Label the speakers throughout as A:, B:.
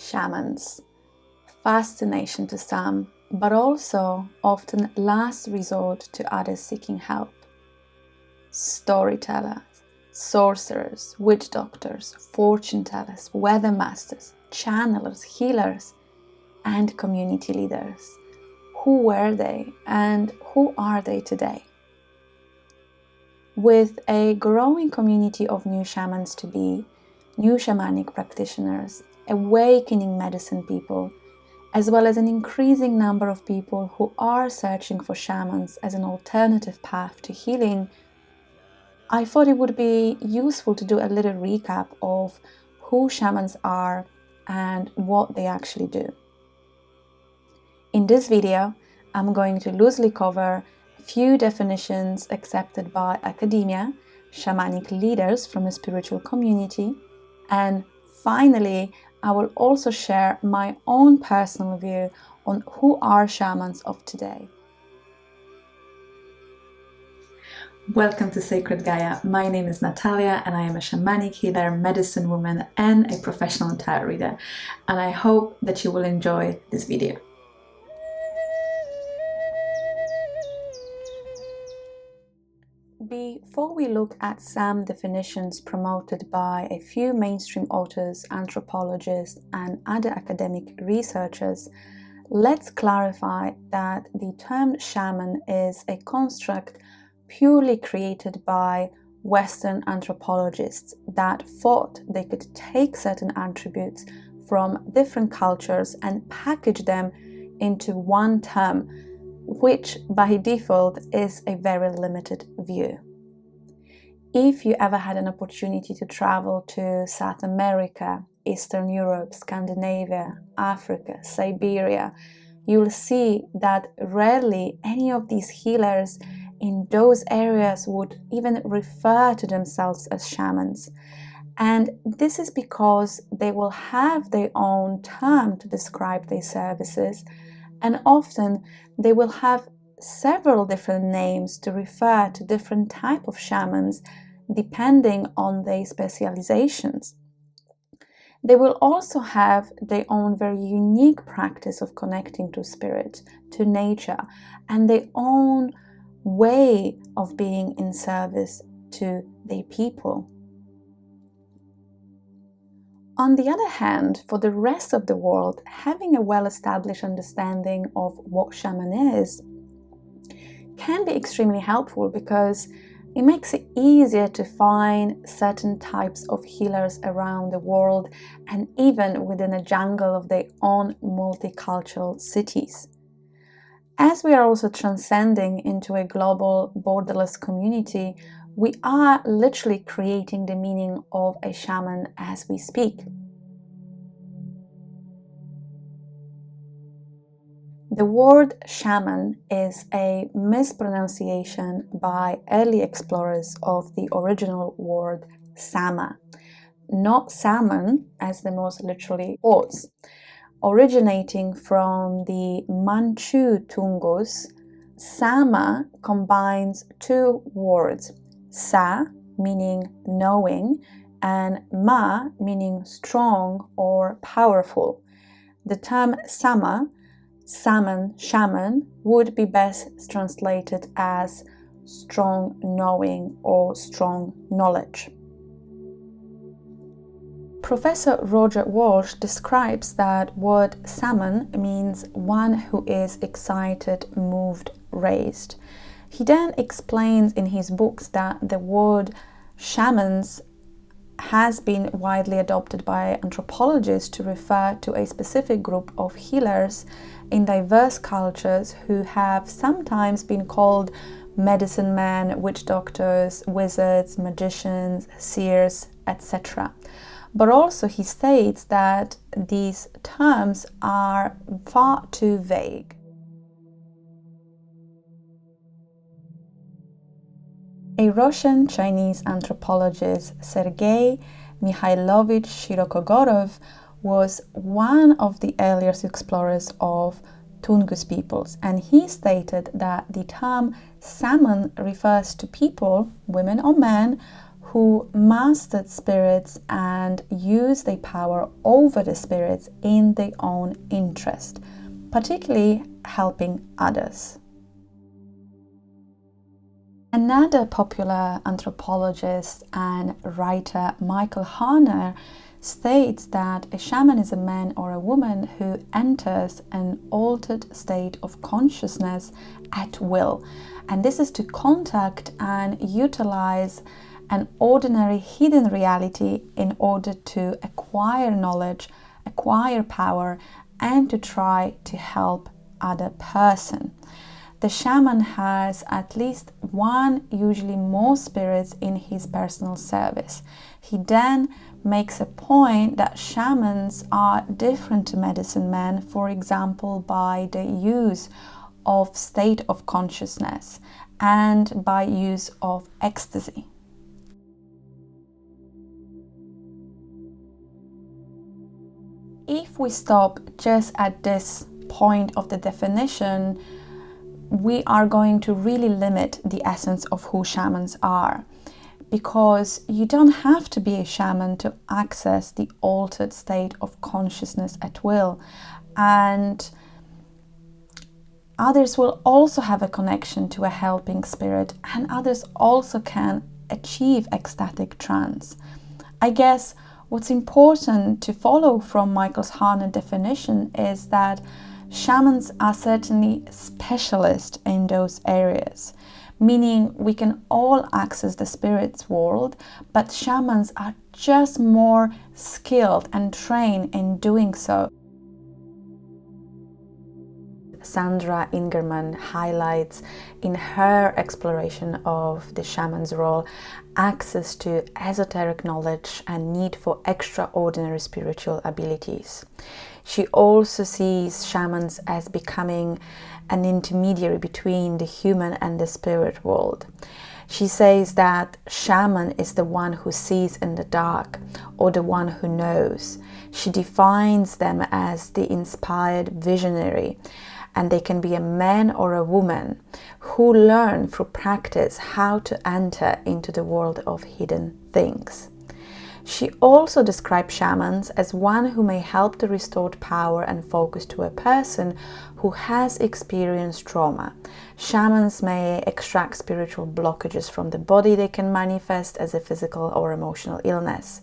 A: Shamans, fascination to some, but also often last resort to others seeking help. Storytellers, sorcerers, witch doctors, fortune tellers, weather masters, channelers, healers, and community leaders. Who were they and who are they today? With a growing community of new shamans to be, new shamanic practitioners, awakening medicine people, as well as an increasing number of people who are searching for shamans as an alternative path to healing, I thought it would be useful to do a little recap of who shamans are and what they actually do. In this video, I'm going to loosely cover a few definitions accepted by academia, shamanic leaders from a spiritual community, and finally, I will also share my own personal view on who are shamans of today. Welcome to Sacred Gaia. My name is Natalia and I am a shamanic healer, medicine woman and a professional tarot reader. And I hope that you will enjoy this video. Before we look at some definitions promoted by a few mainstream authors, anthropologists, and other academic researchers, let's clarify that the term shaman is a construct purely created by Western anthropologists that thought they could take certain attributes from different cultures and package them into one term, which by default is a very limited view. If you ever had an opportunity to travel to South America, Eastern Europe, Scandinavia, Africa, Siberia, you'll see that rarely any of these healers in those areas would even refer to themselves as shamans. And this is because they will have their own term to describe their services, and often they will have several different names to refer to different types of shamans depending on their specializations. They will also have their own very unique practice of connecting to spirit, to nature, and their own way of being in service to their people. On the other hand, for the rest of the world, having a well-established understanding of what shaman is can be extremely helpful because it makes it easier to find certain types of healers around the world and even within a jungle of their own multicultural cities. As we are also transcending into a global borderless community, we are literally creating the meaning of a shaman as we speak. The word shaman is a mispronunciation by early explorers of the original word sama, not salmon as the most literally was. Originating from the Manchu Tungus, sama combines two words, sa meaning knowing and ma meaning strong or powerful. The term sama, salmon, shaman, would be best translated as strong knowing or strong knowledge. Professor Roger Walsh describes that word shaman means one who is excited, moved, raised. He then explains in his books that the word shamans has been widely adopted by anthropologists to refer to a specific group of healers in diverse cultures who have sometimes been called medicine men, witch doctors, wizards, magicians, seers, etc. But also he states that these terms are far too vague. A Russian-Chinese anthropologist, Sergei Mikhailovich Shirokogorov, was one of the earliest explorers of Tungus peoples, and he stated that the term shaman refers to people, women or men, who mastered spirits and used their power over the spirits in their own interest, particularly helping others. Another popular anthropologist and writer, Michael Harner, states that a shaman is a man or a woman who enters an altered state of consciousness at will, and this is to contact and utilize an ordinary hidden reality in order to acquire knowledge, acquire power, and to try to help other person. The shaman has at least one, usually more spirits in his personal service. He then makes a point that shamans are different to medicine men, for example, by the use of state of consciousness and by use of ecstasy. If we stop just at this point of the definition, we are going to really limit the essence of who shamans are, because you don't have to be a shaman to access the altered state of consciousness at will, and others will also have a connection to a helping spirit, and others also can achieve ecstatic trance. I guess what's important to follow from Michael's Harner definition is that shamans are certainly specialists in those areas, meaning we can all access the spirit's world, but shamans are just more skilled and trained in doing so. Sandra Ingerman highlights in her exploration of the shaman's role access to esoteric knowledge and need for extraordinary spiritual abilities. She also sees shamans as becoming an intermediary between the human and the spirit world. She says that shaman is the one who sees in the dark, or the one who knows. She defines them as the inspired visionary, and they can be a man or a woman who learn through practice how to enter into the world of hidden things. She also describes shamans as one who may help to restore power and focus to a person who has experienced trauma. Shamans may extract spiritual blockages from the body. They can manifest as a physical or emotional illness.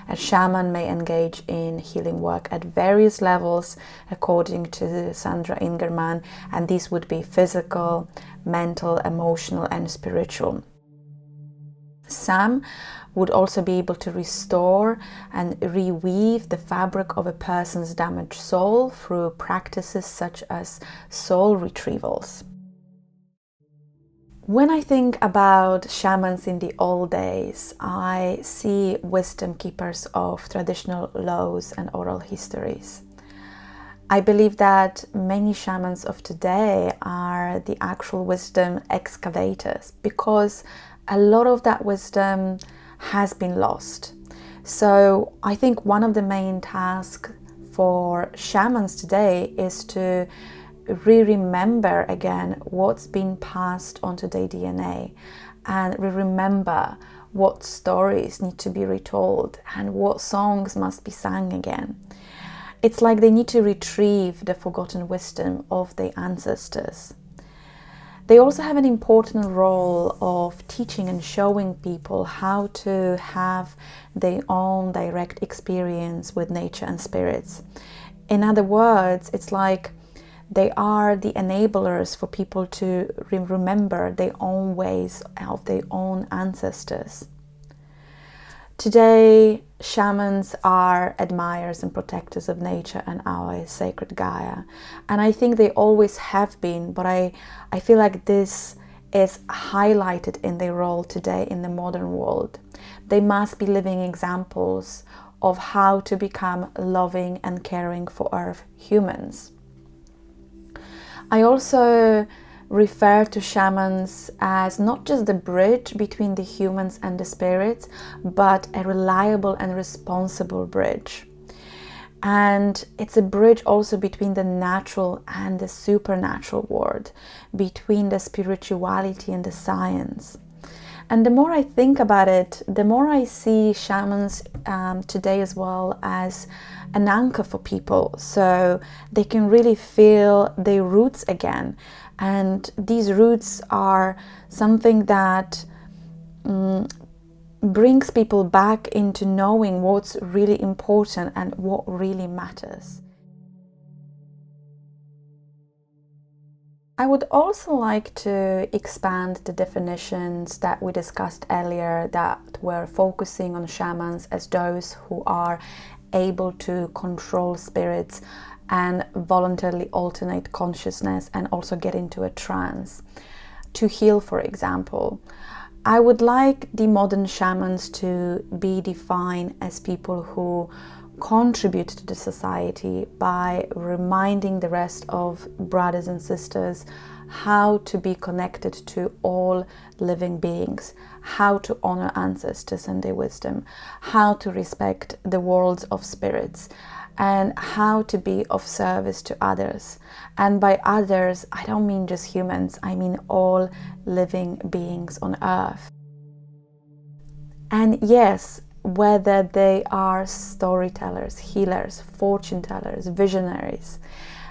A: A shaman may engage in healing work at various levels, according to Sandra Ingerman, and these would be physical, mental, emotional, and spiritual. Some would also be able to restore and reweave the fabric of a person's damaged soul through practices such as soul retrievals. When I think about shamans in the old days, I see wisdom keepers of traditional laws and oral histories. I believe that many shamans of today are the actual wisdom excavators, because a lot of that wisdom has been lost. So I think one of the main tasks for shamans today is to remember again what's been passed onto their DNA, and remember what stories need to be retold and what songs must be sung again. It's like they need to retrieve the forgotten wisdom of their ancestors. They also have an important role of teaching and showing people how to have their own direct experience with nature and spirits. In other words, it's like they are the enablers for people to remember their own ways of their own ancestors. Today, shamans are admirers and protectors of nature and our sacred Gaia. And I think they always have been, but I feel like this is highlighted in their role today in the modern world. They must be living examples of how to become loving and caring for Earth humans. I also refer to shamans as not just the bridge between the humans and the spirits, but a reliable and responsible bridge. And it's a bridge also between the natural and the supernatural world, between the spirituality and the science. And the more I think about it, the more I see shamans today as well as an anchor for people, so they can really feel their roots again. And these roots are something that brings people back into knowing what's really important and what really matters. I would also like to expand the definitions that we discussed earlier, that were focusing on shamans as those who are able to control spirits and voluntarily alternate consciousness and also get into a trance to heal, for example. I would like the modern shamans to be defined as people who contribute to the society by reminding the rest of brothers and sisters how to be connected to all living beings, how to honor ancestors and their wisdom, how to respect the worlds of spirits, and how to be of service to others. And by others, I don't mean just humans, I mean all living beings on earth. And yes, whether they are storytellers, healers, fortune tellers, visionaries,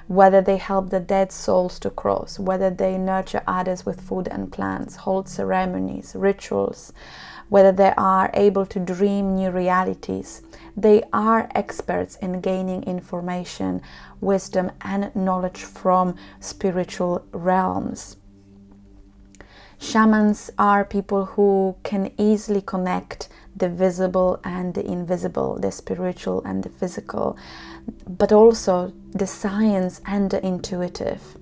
A: whether they help the dead souls to cross, whether they nurture others with food and plants, hold ceremonies, rituals, whether they are able to dream new realities, they are experts in gaining information, wisdom, and knowledge from spiritual realms. Shamans are people who can easily connect the visible and the invisible, the spiritual and the physical, but also the science and the intuitive.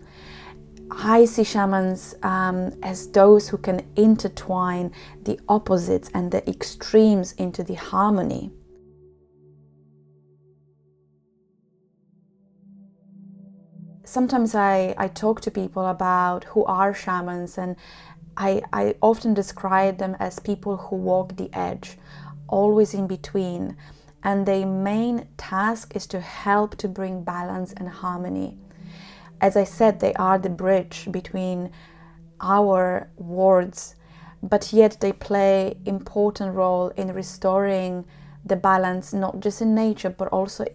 A: I see shamans as those who can intertwine the opposites and the extremes into the harmony. Sometimes I talk to people about who are shamans, and I often describe them as people who walk the edge, always in between, and their main task is to help to bring balance and harmony. As I said, they are the bridge between our worlds, but yet they play an important role in restoring the balance, not just in nature, but also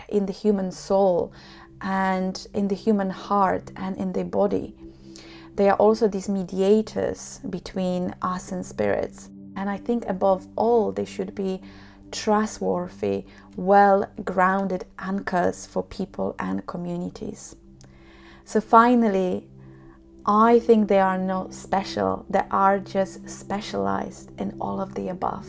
A: in the human soul and in the human heart and in the body. They are also these mediators between us and spirits. And I think above all, they should be trustworthy, well-grounded anchors for people and communities. So finally, I think they are not special, they are just specialized in all of the above.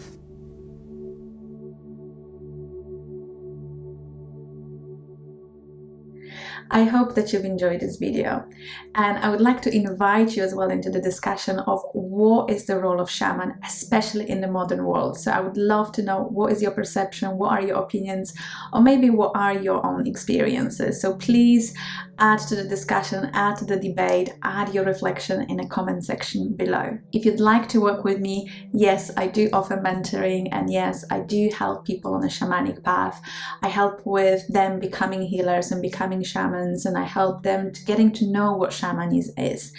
A: I hope that you've enjoyed this video, and I would like to invite you as well into the discussion of what is the role of shaman, especially in the modern world. So I would love to know, what is your perception, what are your opinions, or maybe what are your own experiences. So please add to the discussion, add to the debate, add your reflection in the comment section below. If you'd like to work with me, yes, I do offer mentoring, and yes, I do help people on a shamanic path. I help with them becoming healers and becoming shamans, and I help them getting to know what shamanism is.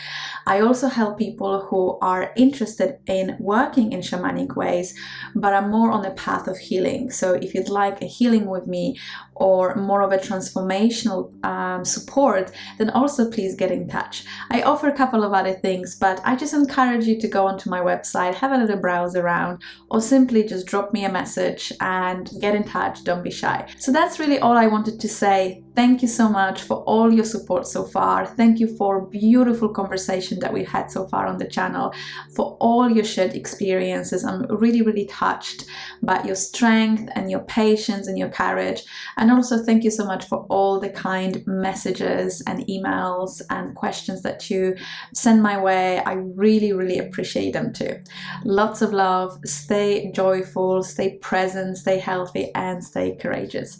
A: I also help people who are interested in working in shamanic ways, but are more on the path of healing. So if you'd like a healing with me or more of a transformational support, then also please get in touch. I offer a couple of other things, but I just encourage you to go onto my website, have a little browse around, or simply just drop me a message and get in touch. Don't be shy. So that's really all I wanted to say. Thank you so much for all your support so far. Thank you for beautiful conversation that we've had so far on the channel, for all your shared experiences. I'm really, really touched by your strength and your patience and your courage. And also thank you so much for all the kind messages and emails and questions that you send my way. I really, really appreciate them too. Lots of love. Stay joyful, stay present, stay healthy, and stay courageous.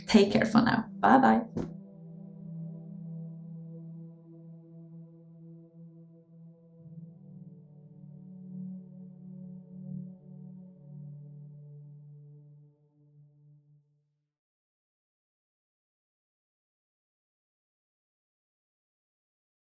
A: Take care for now. Bye bye.